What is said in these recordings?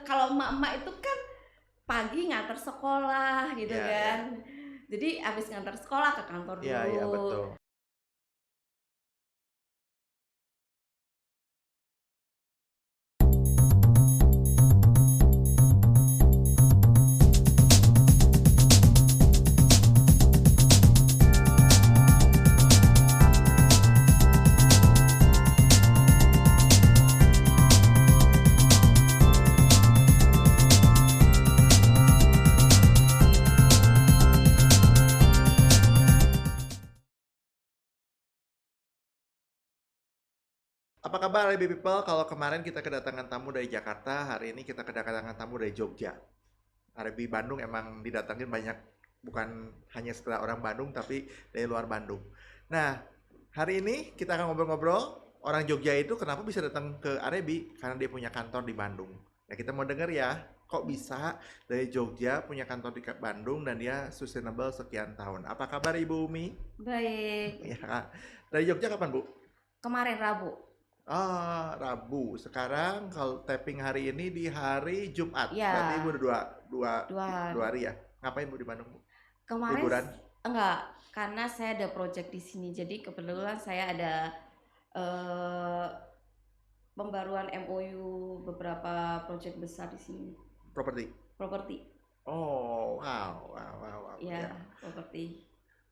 kalau emak-emak itu kan pagi nganter sekolah gitu Iya, iya. kan. Jadi habis nganter sekolah ke kantor Iya, iya, dulu. betul. Apa kabar Happy People? Kalau kemarin kita kedatangan tamu dari Jakarta, hari ini kita kedatangan tamu dari Jogja. Arabi Bandung emang didatangin banyak, bukan hanya sekedar orang Bandung, tapi dari luar Bandung. Nah, hari ini kita akan ngobrol-ngobrol, orang Jogja itu kenapa bisa datang ke Arabi? Karena dia punya kantor di Bandung. Nah, kita mau denger ya, kok bisa dari Jogja punya kantor di Bandung dan dia sustainable sekian tahun. Apa kabar Ibu Umi? Baik. Ya, Kak. Dari Jogja kapan, Bu? Kemarin Rabu. Ah, Rabu. Sekarang kalau tapping hari ini di hari Jumat. Berarti Ibu Ya, udah dua, dua. dua hari ya? Ngapain Bu di Bandung, Bu? Kemarin Liburan? enggak, karena saya ada project di sini. Jadi kebetulan saya ada eh, pembaruan MOU beberapa project besar di sini. Properti? Properti. Oh, wow, wow, wow, wow. Ya, Ya. properti.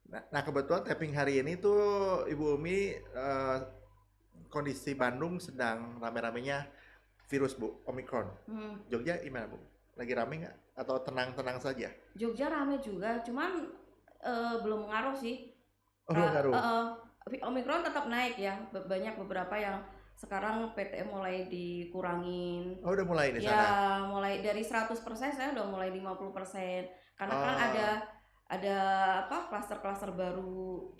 Nah, kebetulan tapping hari ini tuh Ibu Umi kondisi Bandung sedang rame-ramenya virus Bu, Omicron. Jogja gimana Bu? Lagi rame nggak? Atau tenang-tenang saja? Jogja rame juga, cuman belum mengaruh sih. Oh, belum ngaruh. Omikron tetap naik ya, banyak beberapa yang sekarang PTM mulai dikurangin. Oh, udah mulai di sana. Ya, mulai dari 100% saya udah mulai 50%. Karena kan ada apa klaster-klaster baru.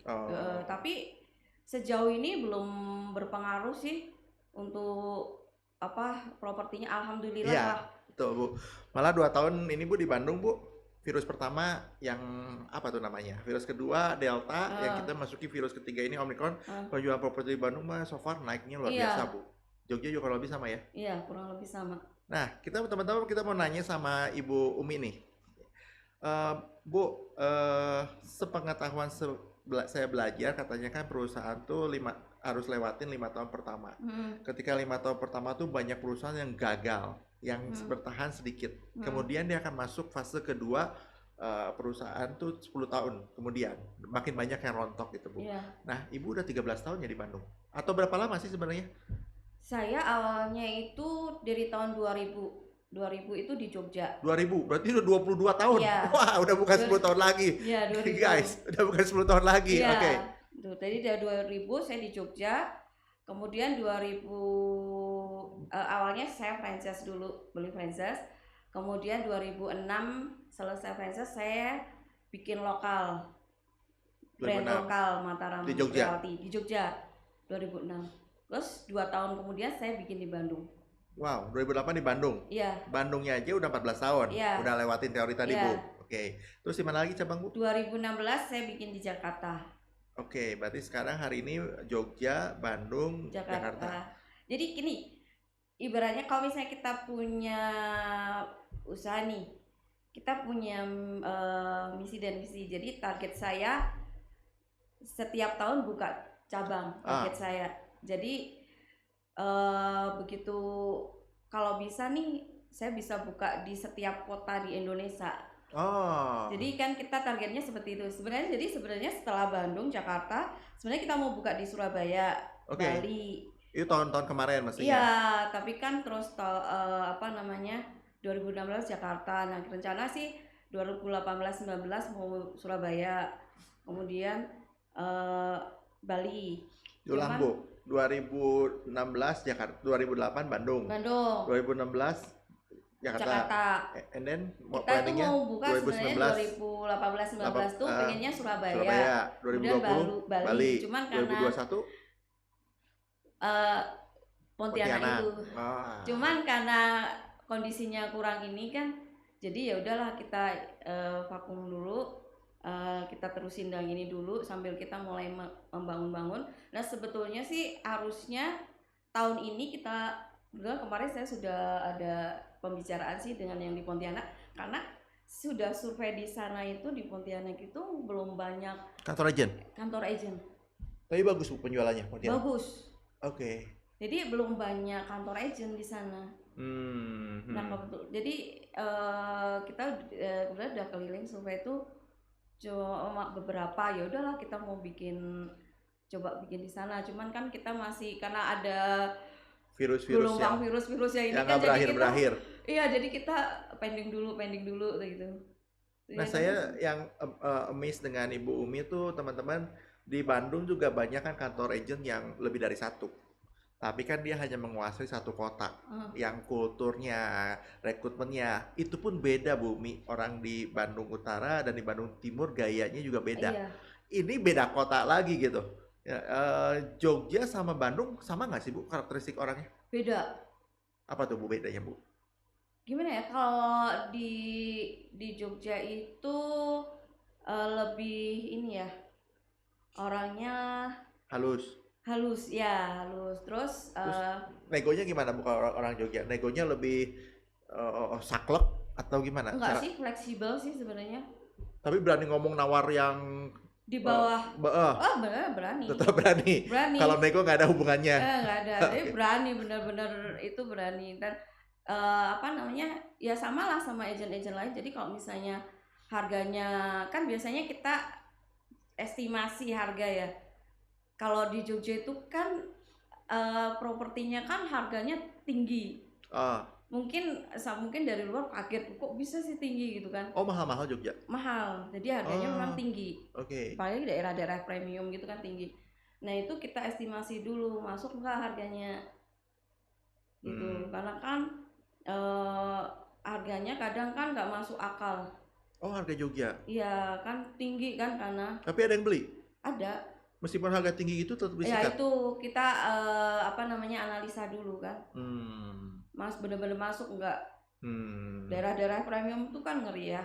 Tapi sejauh ini belum berpengaruh sih untuk apa propertinya, alhamdulillah Iya, lah. betul Bu. Malah 2 tahun ini Bu di Bandung Bu, virus pertama yang apa tuh namanya? Virus kedua Delta, yang kita masuki virus ketiga ini Omicron. Penjualan properti di Bandung mah so far naiknya luar biasa Bu. Jogja juga kurang lebih sama ya? Iya, kurang lebih sama. Nah, teman-teman kita mau nanya sama Ibu Umi nih. Bu, sepengetahuan saya belajar katanya kan perusahaan tuh harus lewatin 5 tahun pertama. Ketika 5 tahun pertama tuh banyak perusahaan yang gagal, yang bertahan sedikit. Kemudian dia akan masuk fase kedua, perusahaan tuh 10 tahun kemudian. Makin banyak yang rontok gitu Bu. Nah, Ibu udah 13 tahun ya di Bandung? Atau berapa lama sih sebenarnya? Saya awalnya itu dari tahun 2000 itu di Jogja. 2000, berarti udah 22 tahun. Iya. Wah, udah bukan 10 tahun lagi. Iya, 2000. Guys, udah bukan 10 tahun lagi. Iya. Oke. Tadi dari 2000 saya di Jogja. Kemudian 2000 awalnya saya franchise dulu, beli franchise. Kemudian 2006 selesai franchise saya bikin lokal. Brand 2006. lokal Mataram Di Jogja. Realty di Jogja 2006. Terus 2 tahun kemudian saya bikin di Bandung. Wow, 2008 di Bandung. Iya. Bandungnya aja udah 14 tahun. Iya. Udah lewatin teori tadi, Iya. Bu. Oke. Terus di mana lagi cabang, Bu? 2016 saya bikin di Jakarta. Oke, berarti sekarang hari ini Jogja, Bandung, Jakarta. Jadi gini, ibaratnya kalau misalnya kita punya usaha nih, kita punya misi dan visi. Jadi target saya setiap tahun buka cabang, target saya. Jadi begitu kalau bisa nih saya bisa buka di setiap kota di Indonesia. Jadi kan kita targetnya seperti itu. Sebenarnya setelah Bandung, Jakarta, sebenarnya kita mau buka di Surabaya, Bali. Itu tahun-tahun kemarin mestinya. Iya, tapi kan terus 2016 Jakarta. Nah, rencana sih 2018-19 mau Surabaya. Kemudian Bali. Ulang, Bu. 2016 Jakarta, 2008 Bandung. 2016 Jakarta. And then kita tuh mau buka sebenarnya 2018-19 tuh pengennya Surabaya. 2020 Bali. Cuman karena 2021 Pontianak itu. Cuman karena kondisinya kurang ini kan, jadi ya udahlah kita vakum dulu. Kita terusin yang ini dulu sambil kita mulai membangun-bangun. Nah, sebetulnya sih harusnya tahun ini kemarin saya sudah ada pembicaraan sih dengan yang di Pontianak, karena sudah survei di sana itu di Pontianak itu belum banyak Kantor agent. kantor agent. Tapi bagus Bu penjualannya Pontianak. Bagus. Oke. Jadi belum banyak kantor agent di sana. Nah jadi kita kemudian udah keliling survei itu cuma beberapa, ya udahlah kita mau coba bikin di sana. Cuman kan kita masih karena ada virus-virus gelombang virus yang ini yang kan nggak berakhir-berakhir. Iya, jadi kita pending dulu gitu. Nah, saya yang amazed dengan Ibu Umi itu teman-teman di Bandung juga banyak kan kantor agent yang lebih dari satu. Tapi kan dia hanya menguasai satu kota. Yang kulturnya, rekrutmennya itu pun beda Bu Umi. Orang di Bandung Utara dan di Bandung Timur gayanya juga beda. Iya. Ini beda kota lagi gitu. Ya, Jogja sama Bandung sama nggak sih Bu karakteristik orangnya? Beda. Apa tuh Bu bedanya Bu? Gimana ya, kalau di Jogja itu lebih ini ya, orangnya halus. Terus negonya gimana Bu kalau orang Jogja? Negonya lebih saklek atau gimana? Enggak sih, fleksibel sih sebenarnya. Tapi berani ngomong nawar yang di bawah. Oh, berani. Tetap berani. Kalau nego nggak ada hubungannya. Nggak ada. Jadi berani, bener-bener itu berani. Dan ya sama lah sama agent-agent lain. Jadi kalau misalnya harganya, kan biasanya kita estimasi harga ya. Kalau di Jogja itu kan propertinya kan harganya tinggi. Mungkin dari luar kaget, kok bisa sih tinggi gitu kan. Oh, mahal-mahal Jogja? Mahal, jadi harganya memang tinggi. Oke. Apalagi daerah-daerah premium gitu kan tinggi. Nah itu kita estimasi dulu, masuk nggak harganya gitu. Karena kan harganya kadang kan nggak masuk akal. Oh, harga Jogja? Iya kan tinggi kan karena. Tapi ada yang beli? Ada. Meskipun harga tinggi itu tetap disikat? Ya itu kita analisa dulu kan. Mas bener-bener masuk nggak? Daerah-daerah premium itu kan ngeri ya.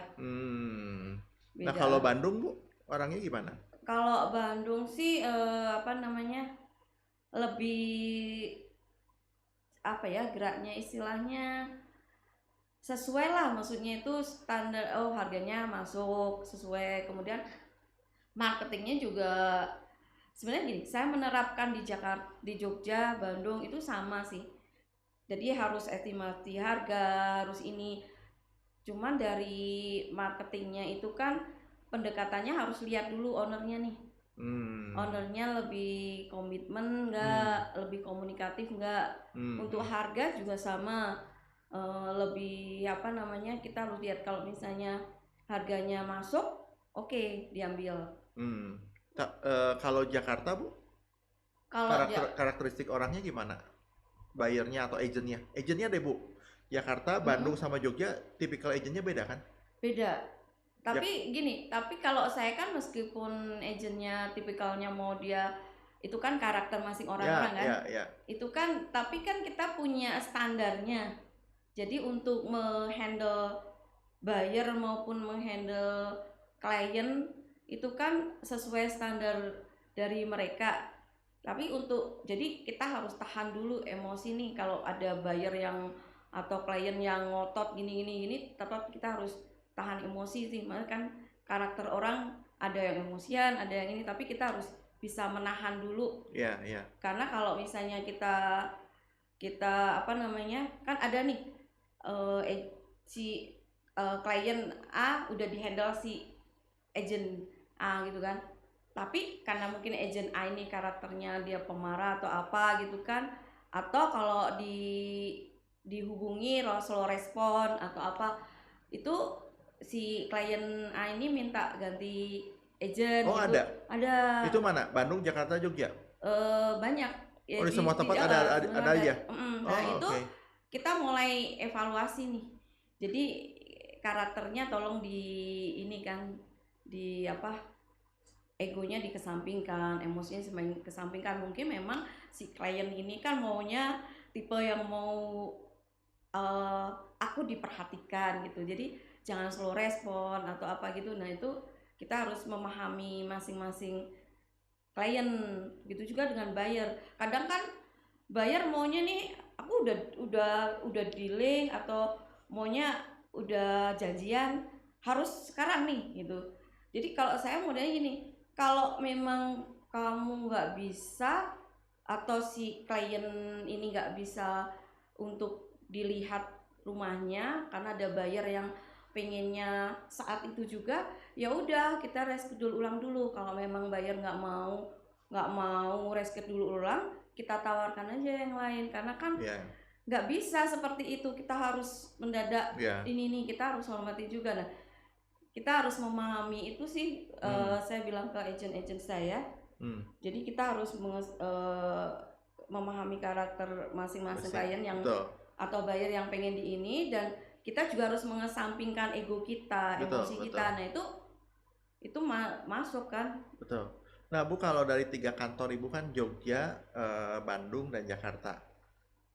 Nah kalau Bandung Bu, orangnya gimana? Kalau Bandung sih lebih geraknya istilahnya sesuai lah, maksudnya itu standar. Harganya masuk sesuai, kemudian marketingnya juga sebenarnya gini, saya menerapkan di Jakarta, di Jogja, Bandung itu sama sih. Jadi harus estimasi harga, harus ini. Cuman dari marketingnya itu kan pendekatannya harus lihat dulu ownernya nih. Ownernya lebih komitmen nggak, lebih komunikatif nggak. Untuk harga juga sama, lebih kita harus lihat kalau misalnya harganya masuk, oke, diambil. Kalau Jakarta Bu, karakteristik orangnya gimana? Buyernya atau agentnya? Agentnya deh Bu, Jakarta, Bandung sama Jogja, tipikal agentnya beda kan? Beda. Tapi gini, tapi kalau saya kan meskipun agentnya tipikalnya mau dia itu kan karakter masing orang-orang kan. Itu kan, tapi kan kita punya standarnya. Jadi untuk menghandle buyer maupun menghandle klien itu kan sesuai standar dari mereka. Tapi jadi kita harus tahan dulu emosi nih kalau ada buyer yang atau klien yang ngotot gini, tetap kita harus tahan emosi sih. Makanya kan karakter orang ada yang emosian, ada yang ini, tapi kita harus bisa menahan dulu. Karena kalau misalnya kita kan ada nih si klien A udah dihandle si agent A gitu kan. Tapi karena mungkin agent A ini karakternya dia pemarah atau apa gitu kan, atau kalau dihubungi slow respon atau apa, itu si klien A ini minta ganti agent. Oh gitu. Ada. Itu mana? Bandung, Jakarta, Jogja? Banyak ya, di semua tempat ada aja. Itu kita mulai evaluasi nih. Jadi karakternya tolong egonya dikesampingkan, emosinya kesampingkan. Mungkin memang si klien ini kan maunya tipe yang mau aku diperhatikan gitu. Jadi jangan slow respon atau apa gitu. Nah itu kita harus memahami masing-masing klien. Gitu juga dengan buyer. Kadang kan buyer maunya nih aku udah dealing atau maunya udah janjian harus sekarang nih gitu. Jadi kalau saya modelnya gini, kalau memang kamu nggak bisa atau si klien ini nggak bisa untuk dilihat rumahnya karena ada buyer yang pengennya saat itu juga, ya udah kita reschedule ulang dulu. Kalau memang buyer nggak mau reschedule ulang, kita tawarkan aja yang lain, karena kan Ya, nggak bisa seperti itu, kita harus mendadak ya. ini nih, kita harus hormati juga. Nah, kita harus memahami itu sih. Saya bilang ke agent-agent saya, jadi kita harus memahami karakter masing-masing klien yang Betul, atau buyer yang pengen di ini, dan kita juga harus mengesampingkan ego kita, betul, emosi betul, kita. Nah, itu masuk kan. betul. Nah, Bu, kalau dari 3 kantor Ibu kan Jogja, Bandung, dan Jakarta.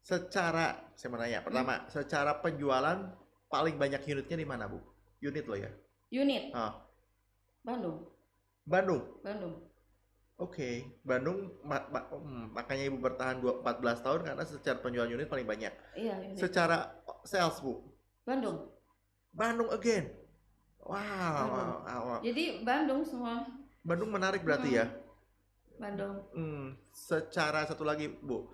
Saya mau nanya, pertama, secara penjualan paling banyak unitnya di mana, Bu? Unit loh ya? Unit Ah, Bandung. Bandung. Bandung. Oke, Bandung makanya Ibu bertahan 14 tahun karena secara penjualan unit paling banyak. Iya, unit. Secara sales, Bu, Bandung. Bandung again. Bandung. Wow. Jadi Bandung semua. Bandung menarik berarti ya. Bandung. Secara satu lagi, Bu,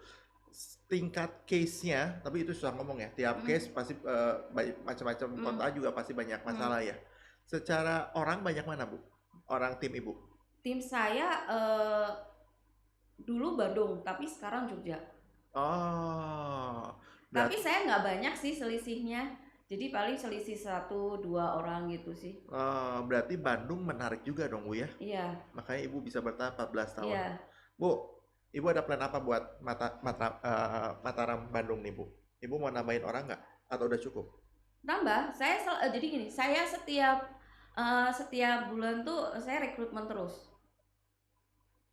tingkat case-nya, tapi itu susah ngomong ya. Tiap case pasti macam-macam kota juga pasti banyak masalah ya. Secara orang banyak mana, Bu? Orang tim Ibu? Tim saya dulu Bandung, tapi sekarang Jogja. Oh, Tapi saya nggak banyak sih selisihnya. Jadi paling selisih 1-2 orang gitu sih. berarti Bandung menarik juga dong, Bu ya. Iya. Makanya Ibu bisa bertahan 14 tahun. Iya. Bu, Ibu ada plan apa buat Mataram Bandung nih, Bu? Ibu mau nambahin orang nggak? Atau udah cukup? Tambah, jadi gini, saya setiap bulan tuh saya rekrutmen terus.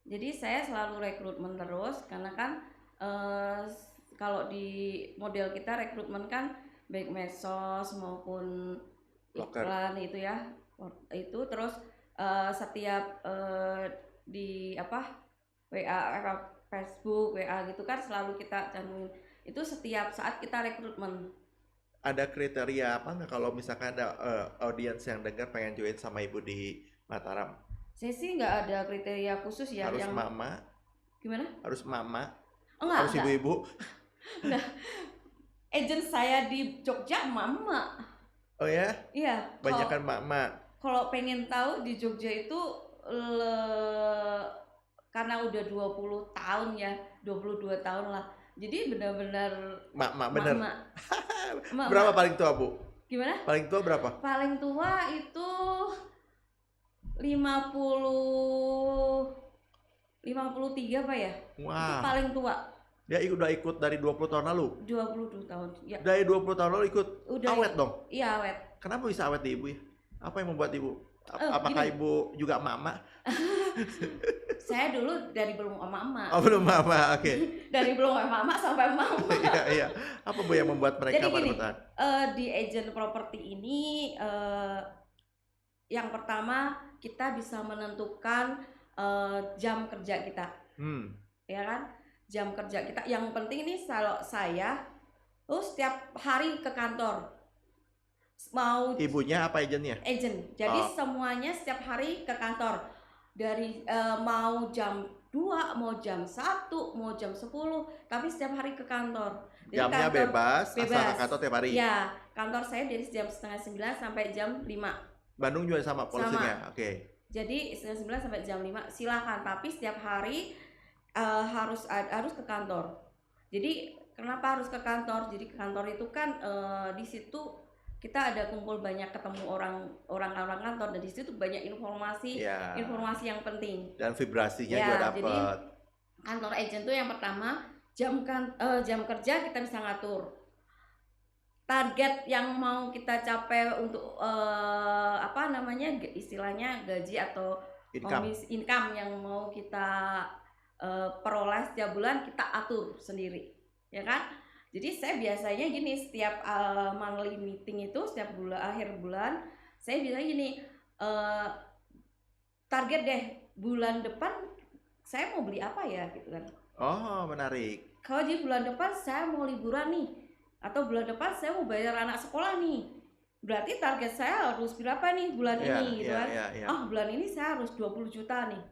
Jadi saya selalu rekrutmen terus, karena kan kalau di model kita rekrutmen kan baik medsos maupun iklan itu ya, itu terus setiap di WA, Facebook, WA gitu kan selalu kita cantumin itu setiap saat kita rekrutmen. Ada kriteria apa nggak kalau misalkan ada audiens yang dengar pengen join sama Ibu di Mataram? Saya sih nggak ada kriteria khusus ya. Harus yang mama? Gimana? Harus mama? Enggak, Harus ibu-ibu? enggak. Agent saya di Jogja mama. Oh ya? Iya. Banyakan mama. Kalau pengen tahu di Jogja itu karena udah 20 tahun ya, 22 tahun lah. Jadi benar-benar Mama, bener. Mama. Berapa paling tua, Bu? Gimana? Paling tua berapa? Paling tua itu 53 Pak ya? Wah. Itu paling tua. Dia udah ikut dari 20 tahun lalu? 22 tahun, ya. Dari 20 tahun lalu ikut? Udah awet dong? Iya, awet. Kenapa bisa awet di Ibu ya? Apa yang membuat Ibu? Apakah gini. Ibu juga mama? Saya dulu dari belum mama. Oh, belum mama, oke. Dari belum mama sampai mama. Iya. Apa Bu yang membuat mereka bertahan? Di agent properti ini yang pertama kita bisa menentukan jam kerja kita. Ya kan? Jam kerja kita. Yang penting ini kalau saya setiap hari ke kantor. Mau ibunya apa agentnya? Agent. Jadi semuanya setiap hari ke kantor. Dari mau jam 2, mau jam 1, mau jam 10, tapi setiap hari ke kantor. Jadi jamnya kantor bebas, asal ke kantor tiap hari. Ya, kantor saya dari jam 8:30 sampai jam 5. Bandung juga sama polisinya. Oke. Jadi 8:30 sampai jam 5 silakan, tapi setiap hari harus ke kantor. Jadi kenapa harus ke kantor? Jadi ke kantor itu kan di situ kita ada kumpul banyak, ketemu orang-orang kantor, dan di situ banyak informasi yang penting. Dan vibrasinya juga dapat. Jadi kantor agent tuh yang pertama jam kerja kita bisa ngatur. Target yang mau kita capai untuk istilahnya gaji atau income yang mau kita peroleh setiap bulan kita atur sendiri, ya kan? Jadi saya biasanya gini, setiap monthly meeting itu setiap akhir bulan saya bilang gini, target deh bulan depan saya mau beli apa ya gitu kan. Oh, menarik. Kalau di bulan depan saya mau liburan nih, Atau bulan depan saya mau bayar anak sekolah nih. Berarti target saya harus berapa nih bulan Iya, ini gitu iya, kan. iya, iya. Bulan ini saya harus 20 juta nih.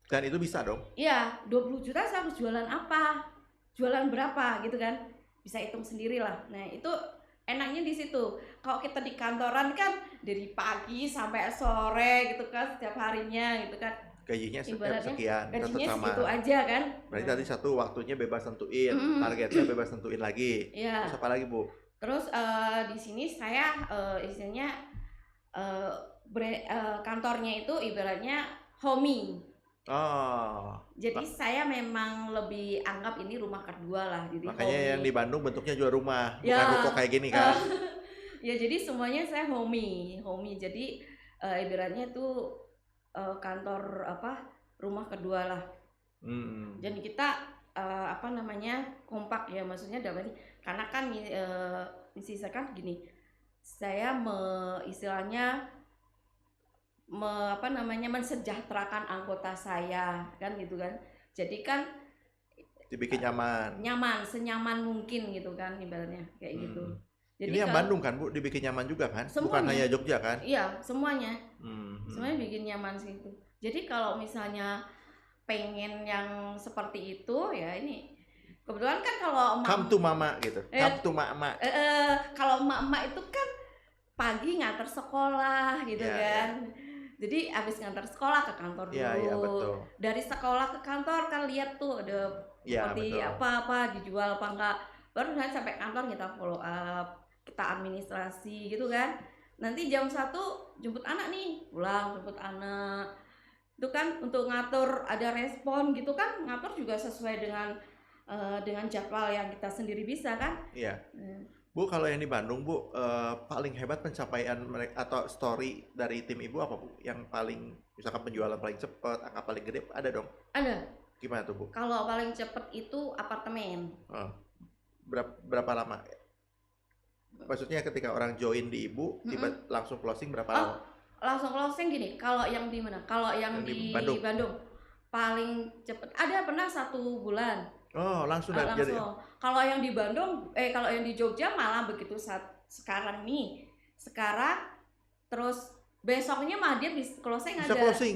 Dan itu bisa dong. Iya, 20 juta saya harus jualan apa? Jualan berapa gitu kan. Bisa hitung sendiri lah. Nah, itu enaknya di situ. Kalau kita di kantoran kan dari pagi sampai sore gitu kan, setiap harinya gitu kan. Gajinya Ibaratnya sekian, tetap gajinya sama. segitu aja kan. Berarti tadi satu waktunya bebas tentuin, targetnya bebas tentuin lagi. Iya. Terus apa lagi, Bu? Terus di sini saya istilahnya kantornya itu ibaratnya homey. Oh, Jadi saya memang lebih anggap ini rumah kedua lah. Jadi makanya yang di Bandung bentuknya juga rumah, bukan Ya, ruko kayak gini kan? ya jadi semuanya saya homey. Jadi ibaratnya itu kantor rumah kedua lah. Dan kita kompak ya, maksudnya dapat karena kan misi saya kan gini. Saya istilahnya mensejahterakan anggota saya kan gitu kan. Jadi kan Dibikin nyaman. senyaman mungkin gitu kan ibaratnya kayak gitu. Jadi ini yang Bandung kan, Bu, dibikin nyaman juga kan? Semuanya. Bukan hanya Jogja kan? Iya, semuanya. Semuanya bikin nyaman sih itu. Jadi kalau misalnya pengen yang seperti itu ya ini kebetulan kan kalau come to mama gitu. Come to mama. Kalau emak-emak itu kan pagi ngantar sekolah gitu kan. Jadi abis ngantar sekolah ke kantor dulu. Iya, betul. Dari sekolah ke kantor kan lihat tuh ada seperti apa dijual apa enggak. Baru nanti sampai kantor kita follow up, kita administrasi gitu kan. Nanti jam 1 jemput anak nih, pulang jemput anak. Itu kan untuk ngatur ada respon gitu kan, ngatur juga sesuai dengan jadwal yang kita sendiri bisa kan. Iya. Bu, kalau yang di Bandung, Bu, paling hebat pencapaian mereka atau story dari tim Ibu apa, Bu? Yang paling, misalkan penjualan paling cepat, angka paling gede, ada dong? Ada. Gimana tuh, Bu? Kalau paling cepat itu apartemen. Berapa lama? Maksudnya ketika orang join di Ibu, tiba langsung closing berapa lama? Langsung closing gini, kalau yang di mana? Kalau yang di Bandung paling cepat ada pernah 1 bulan. Oh, langsung. Kalau yang di Bandung, kalau yang di Jogja malah begitu sekarang terus besoknya malah dia bisa closing.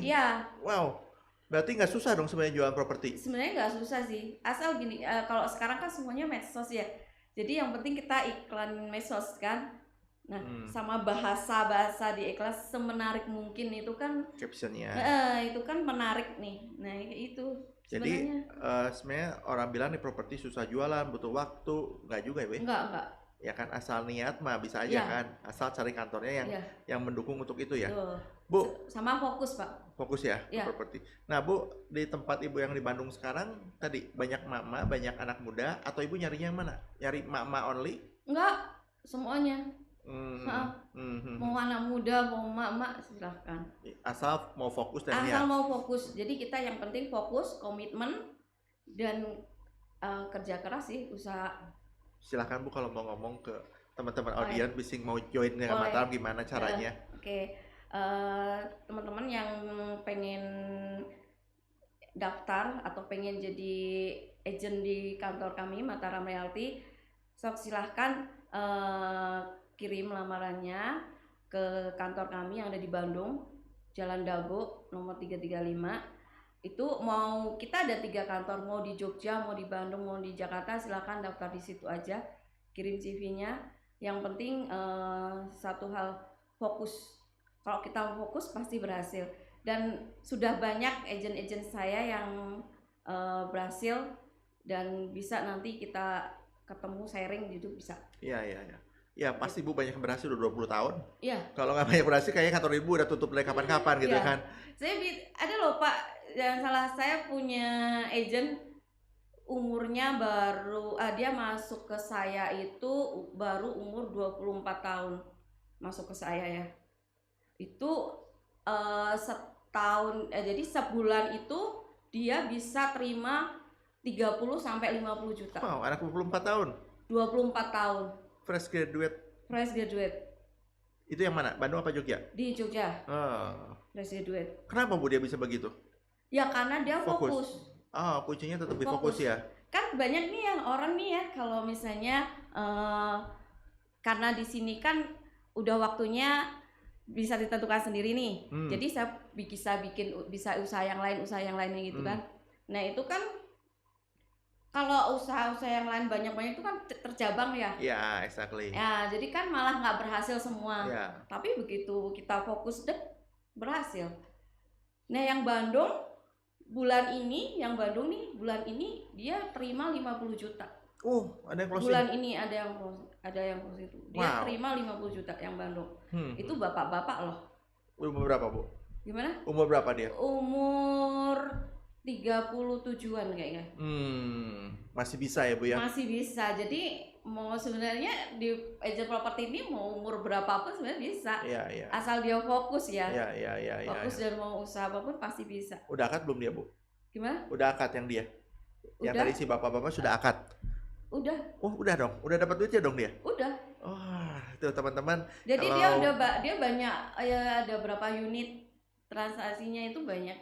Iya. Wow, berarti nggak susah dong sebenarnya jualan properti? Sebenarnya nggak susah sih, asal gini, kalau sekarang kan semuanya medsos ya. Jadi yang penting kita iklan medsos kan. Nah, sama bahasa di iklan semenarik mungkin itu kan captionnya. Itu kan menarik nih. Nah, itu. Jadi sebenarnya orang bilang nih properti susah jualan, butuh waktu, nggak juga ya, Bu? Enggak. Ya kan, asal niat mah bisa aja kan, asal cari kantornya yang mendukung untuk itu ya. Bu, sama fokus, Pak. Fokus ya, properti. Nah, Bu, di tempat Ibu yang di Bandung sekarang tadi banyak mama, banyak anak muda, atau Ibu nyarinya yang mana? Nyari mama only? Enggak, semuanya. Mau anak muda, mau mama, silahkan. Asal mau fokus dan asal mau fokus. Jadi kita yang penting fokus, komitmen, dan kerja keras sih, usaha. Silahkan, Bu, kalau mau ngomong ke teman-teman audiens bising mau join dengan Mataram gimana caranya? Oke. Teman-teman yang pengen daftar atau pengen jadi agent di kantor kami Mataram Realty, silahkan kirim lamarannya ke kantor kami yang ada di Bandung, Jalan Dago nomor 335. Itu kita ada 3 kantor, mau di Jogja, mau di Bandung, mau di Jakarta, silakan daftar di situ aja, kirim CV-nya. Yang penting satu hal, fokus. Kalau kita fokus pasti berhasil. Dan sudah banyak agen-agen saya yang berhasil dan bisa nanti kita ketemu sharing gitu bisa. Iya. Ya pasti Bu banyak yang berhasil udah 20 tahun. Iya. Kalau nggak banyak berhasil kayaknya kantor Ibu udah tutup dari kapan-kapan gitu kan. Saya ada loh Pak, yang salah saya punya agent umurnya baru dia masuk ke saya itu baru umur 24 tahun masuk ke saya ya. Itu setahun jadi sebulan itu dia bisa terima 30 sampai 50 juta. Wow, anak 24 tahun. 24 tahun. Fresh graduate. Itu yang mana? Bandung apa Jogja? Di Jogja. Fresh graduate. Kenapa Bu dia bisa begitu? Ya karena dia fokus. Kuncinya tetap di fokus ya. kan banyak nih yang orang nih ya kalau misalnya karena di sini kan udah waktunya bisa ditentukan sendiri nih. Jadi saya bisa usaha yang lainnya gitu kan. Nah, itu kan kalau usaha-usaha yang lain banyak-banyak itu kan terjabang ya. Ya, exactly. Ya, jadi kan malah nggak berhasil semua. Ya. Tapi begitu kita fokus berhasil. Nah, yang Bandung bulan ini dia terima 50 juta. Ada yang closing. Bulan ini ada yang closing itu. Dia terima 50 juta yang Bandung. Itu bapak-bapak loh. Umur berapa, Bu? Gimana? Umur berapa dia? Umur 37-an kayaknya. Masih bisa ya, Bu ya? Masih bisa. Jadi mau sebenarnya di agent property ini mau umur berapapun sebenarnya bisa. Iya. Asal dia fokus ya. Iya. Fokus dan mau usaha apapun pasti bisa. Udah akad belum dia, Bu? Gimana? Udah akad yang dia? Yang tadi si bapak-bapak sudah akad? Udah. Oh, udah dong. Udah dapat duitnya dong dia? Udah. Itu teman-teman. Jadi dia banyak ya, ada berapa unit transaksinya itu banyak.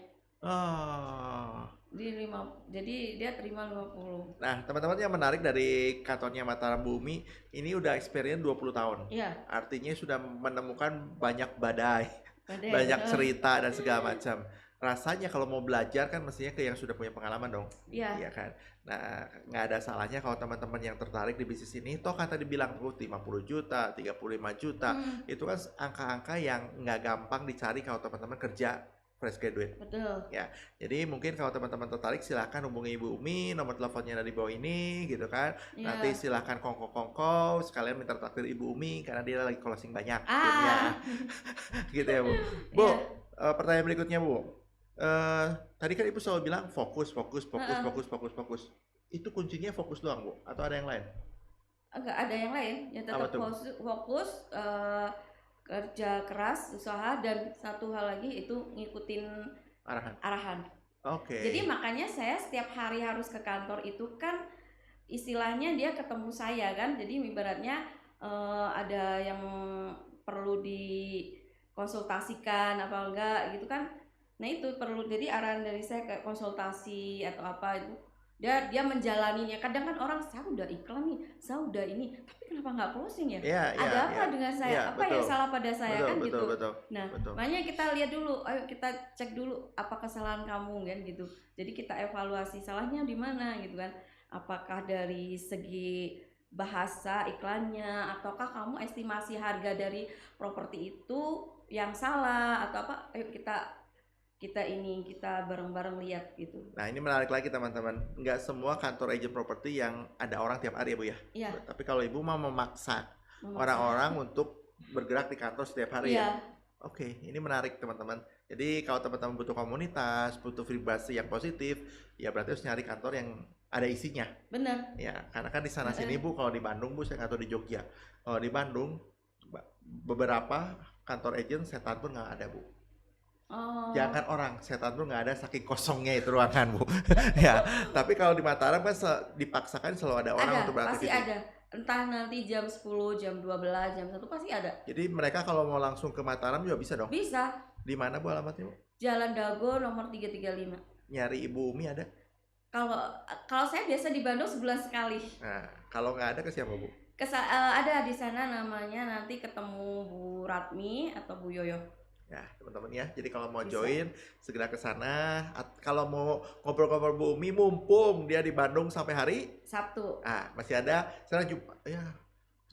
Jadi dia terima 50. Nah, teman-teman yang menarik dari kantornya Mataram Bumi, ini udah experience 20 tahun. Iya. Artinya sudah menemukan banyak badai, banyak cerita dan segala macam. Rasanya kalau mau belajar kan mestinya ke yang sudah punya pengalaman dong. Iya kan. Nah, nggak ada salahnya kalau teman-teman yang tertarik di bisnis ini, toh kan tadi bilang 50 juta, 35 juta, itu kan angka-angka yang nggak gampang dicari kalau teman-teman kerja fresh graduate. Betul. Ya, jadi mungkin kalau teman-teman tertarik silahkan hubungi Ibu Umi, nomor teleponnya ada di bawah ini gitu kan. Nanti silahkan kongko sekalian minta traktir Ibu Umi karena dia lagi closing banyak gitu ya, Bu. Bu, pertanyaan berikutnya, Bu. Tadi kan Ibu selalu bilang fokus. Itu kuncinya fokus doang, Bu? Atau ada yang lain? Enggak ada yang lain. Ya tetap fokus, kerja keras, usaha, dan satu hal lagi itu ngikutin arahan. Oke. Jadi makanya saya setiap hari harus ke kantor itu kan istilahnya dia ketemu saya kan. Jadi ibaratnya ada yang perlu dikonsultasikan apa enggak gitu kan. Nah, itu perlu, jadi arahan dari saya ke konsultasi atau apa itu. Dia menjalaninya. Kadang kan orang, saya udah iklan nih, saya udah ini, tapi kenapa nggak closing ya? Ada apa dengan saya? Apa yang salah pada saya kan gitu. Nah, makanya kita lihat dulu, ayo kita cek dulu apa kesalahan kamu kan gitu. Jadi kita evaluasi salahnya di mana gitu kan. Apakah dari segi bahasa iklannya, ataukah kamu estimasi harga dari properti itu yang salah atau apa? Ayo kita bareng-bareng lihat gitu. Nah, ini menarik lagi teman-teman. Nggak semua kantor agent properti yang ada orang tiap hari ya, Bu ya? Iya. Tapi kalau Ibu mau memaksa orang-orang untuk bergerak di kantor setiap hari ya? Oke, ini menarik teman-teman. Jadi kalau teman-teman butuh komunitas, butuh vibrasi yang positif, ya berarti harus nyari kantor yang ada isinya. Benar. Ya, karena kan di sana sini Bu, kalau di Bandung Bu, saya kantor di Jogja. Kalau di Bandung, beberapa kantor agent setan pun nggak ada, Bu. Jangan orang, setan tuh nggak ada saking kosongnya itu ruangan, Bu. Ya, tapi kalau di Mataram kan dipaksakan selalu ada orang untuk beraktivitas. Pasti ada. Entah nanti jam 10, jam 12, jam 1 pasti ada. Jadi mereka kalau mau langsung ke Mataram juga bisa dong? Bisa. Di mana, Bu, alamatnya, Bu? Jalan Dago nomor 335. Nyari Ibu Umi ada? Kalau saya biasa di Bandung sebulan sekali. Nah, kalau nggak ada ke siapa, Bu? Ada di sana, namanya nanti ketemu Bu Ratmi atau Bu Yoyo. Ya, teman-teman ya. Jadi kalau mau join segera ke sana. Kalau mau ngobrol-ngobrol Bu Umi, mumpung dia di Bandung sampai hari Sabtu. Masih ada. Sekarang jumpa ya.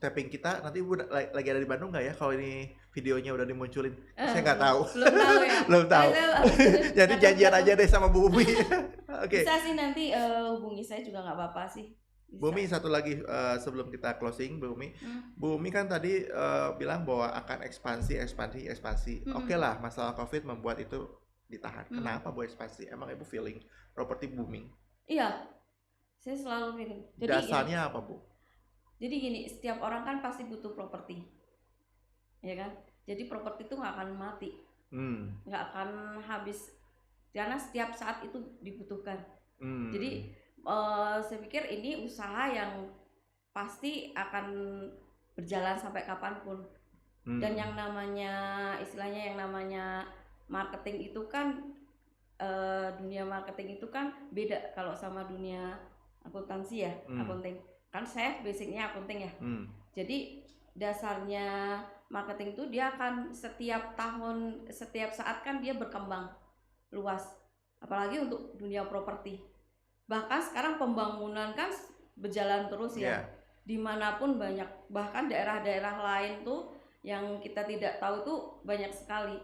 Tapping kita nanti Bu lagi ada di Bandung nggak ya? Kalau ini videonya udah dimunculin, saya nggak tahu. Belum tahu ya. Belum tahu. Jadi janjian aja deh sama Bu Umi. Oke. Bisa sih nanti hubungi saya juga nggak apa-apa sih. Bisa. Bu Umi, satu lagi sebelum kita closing, Bu Umi. Bu Umi kan tadi bilang bahwa akan ekspansi. Oke lah, masalah COVID membuat itu ditahan. Kenapa Bu ekspansi? Emang Ibu feeling properti booming? Iya, saya selalu feeling. Jadi dasarnya apa, Bu? Jadi gini, setiap orang kan pasti butuh properti, ya kan? Jadi properti itu nggak akan mati, nggak akan habis, karena setiap saat itu dibutuhkan. Jadi saya pikir ini usaha yang pasti akan berjalan sampai kapanpun. Dan yang namanya istilahnya yang namanya marketing itu kan dunia marketing itu kan beda kalau sama dunia akuntansi ya, accounting. Kan saya basicnya accounting ya. Jadi dasarnya marketing itu dia akan setiap tahun, setiap saat kan dia berkembang luas. Apalagi untuk dunia properti. Bahkan sekarang pembangunan kan berjalan terus ya. Dimanapun banyak, bahkan daerah-daerah lain tuh yang kita tidak tahu tuh banyak sekali.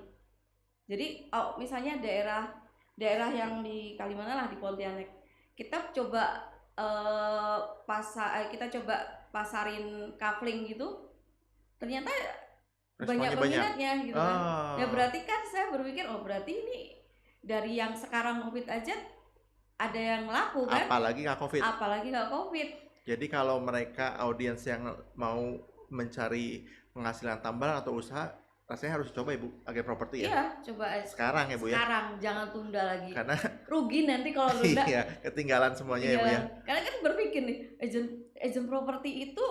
Jadi misalnya daerah yang di Kalimantan lah, di Pontianak, kita coba kita coba pasarin kafling gitu, ternyata banyak peminatnya gitu kan. Ya berarti kan saya berpikir berarti ini dari yang sekarang COVID aja ada yang laku kan, apalagi nggak COVID. Jadi kalau mereka audiens yang mau mencari penghasilan tambahan atau usaha, rasanya harus coba Ibu agen properti ya. Iya, coba aja. Sekarang ya Bu ya. Sekarang, jangan tunda lagi. Karena rugi nanti kalau tunda. Iya, ketinggalan semuanya ya Bu ya. Karena kan berpikir nih, agent properti itu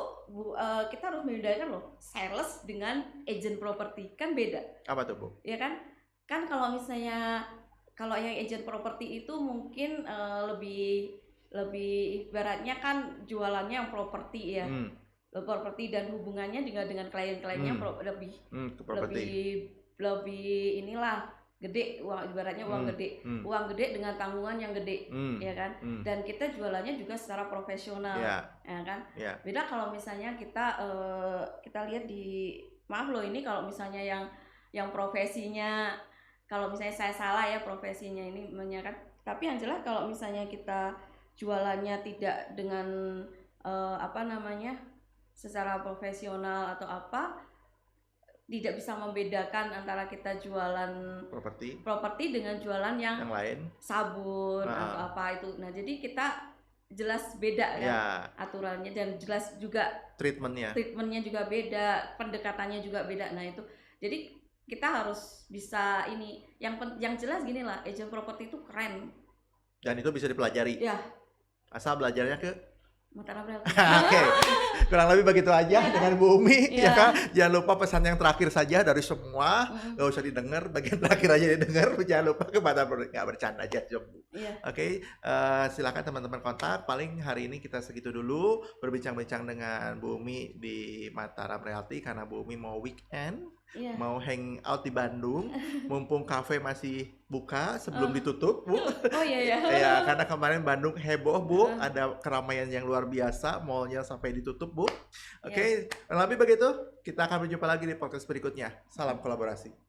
kita harus membedakan loh, sales dengan agent properti kan beda. Apa tuh Bu? Ya kan? Kan kalau misalnya kalau yang agent properti itu mungkin lebih ibaratnya kan jualannya yang properti ya. Properti dan hubungannya juga dengan klien-kliennya lebih inilah gede, uang ibaratnya uang gede dengan tanggungan yang gede, ya kan. Dan kita jualannya juga secara profesional, ya kan. Beda kalau misalnya kita lihat di, maaf loh ini kalau misalnya yang profesinya, kalau misalnya saya salah ya profesinya ini kan, tapi yang jelas kalau misalnya kita jualannya tidak dengan secara profesional atau apa, tidak bisa membedakan antara kita jualan properti dengan jualan yang lain, sabun atau apa itu. Nah jadi kita jelas beda kan aturannya, dan jelas juga treatmentnya juga beda, pendekatannya juga beda. Nah itu jadi kita harus bisa ini, yang jelas gini lah, agent properti itu keren dan itu bisa dipelajari ya, asal belajarnya ke Mataram Realty. Oke, kurang lebih begitu aja dengan Bu Umi ya kan. Jangan lupa pesan yang terakhir saja dari semua, nggak usah didengar, bagian terakhir aja didengar. Jangan lupa ke Mataram Realty, nggak bercanda aja Bu. Oke, silakan teman-teman kontak. Paling hari ini kita segitu dulu berbincang-bincang dengan Bu Umi di Mataram Realty karena Bu Umi mau weekend, mau hang out di Bandung, mumpung kafe masih buka sebelum ditutup Bu. Ya, karena kemarin Bandung heboh Bu, ada keramaian yang luar biasa, mallnya sampai ditutup Bu. Oke, lebih begitu, kita akan berjumpa lagi di podcast berikutnya. Salam kolaborasi.